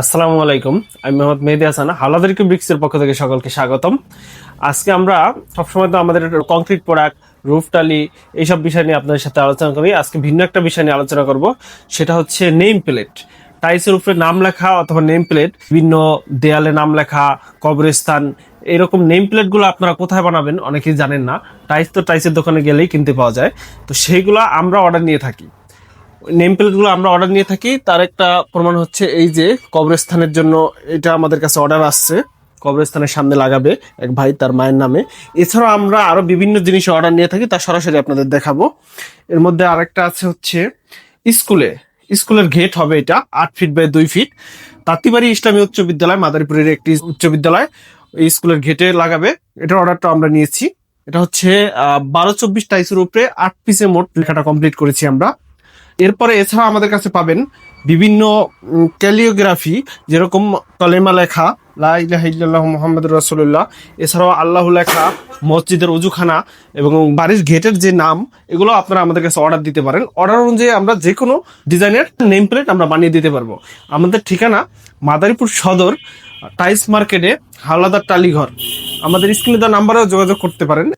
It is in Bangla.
আসসালামু আলাইকুম। আমি মোহাম্মদ মেহেদী হাসান, হাওলাদার ব্রিক্সের পক্ষ থেকে সকলকে স্বাগতম। আজকে আমরা সবসময় তো আমাদের কংক্রিট প্রোডাক্ট, রুফ টালি এইসব বিষয় নিয়ে আপনাদের সাথে আলোচনা করি। আজকে ভিন্ন একটা বিষয় নিয়ে আলোচনা করব, সেটা হচ্ছে নেম প্লেট। টাইলসের উপরে নাম লেখা অথবা নেম প্লেট, বিভিন্ন দেয়ালে নাম লেখা, কবরস্থান, এরকম নেম প্লেটগুলো আপনারা কোথায় বানাবেন অনেকেই জানেন না। টাইলস তো টাইলসের দোকানে গেলেই কিনতে পাওয়া যায়, তো সেইগুলো আমরা অর্ডার নিয়ে থাকি। নেম প্লেটগুলো আমরা অর্ডার নিয়ে থাকি, তার একটা প্রমাণ হচ্ছে এই যে কবরস্থানের জন্য এটা আমাদের কাছে অর্ডার আসছে। কবরস্থানের সামনে লাগাবে এক ভাই তার মায়ের নামে। এছাড়াও আমরা আরো বিভিন্ন জিনিস অর্ডার নিয়ে থাকি, তা সরাসরি আপনাদের দেখাবো। এর মধ্যে আরেকটা আছে হচ্ছে স্কুলে, স্কুলের গেট হবে এটা 8 ফিট বাই 2 ফিট। তাঁতিবাড়ি ইসলামী উচ্চ বিদ্যালয়, মাদারীপুরের একটি উচ্চ বিদ্যালয়, এই স্কুলের গেটে লাগাবে। এটার অর্ডারটা আমরা নিয়েছি। এটা হচ্ছে 12-24 টাইসের উপরে 8 পিসে মোট লেখাটা কমপ্লিট করেছি আমরা। এরপরে এছাড়া আমাদের কাছে পাবেন বিভিন্ন ক্যালিওগ্রাফি, যেরকম কলেমা লেখা, লা ইলাহা ইল্লাল্লাহু মুহাম্মাদুর রাসূলুল্লাহ, এছাড়াও আল্লাহু লেখা, মসজিদের অজুখানা এবং বাড়ির গেটের যে নাম, এগুলো আপনারা আমাদের কাছে অর্ডার দিতে পারেন। অর্ডার অনুযায়ী আমরা যে কোনো ডিজাইনের নেম প্লেট আমরা বানিয়ে দিতে পারবো। আমাদের ঠিকানা মাদারীপুর সদর, টাইলস মার্কেটে, হাওলাদার টালিঘর। আমাদের স্ক্রিনে দেওয়া নাম্বারেও যোগাযোগ করতে পারেন।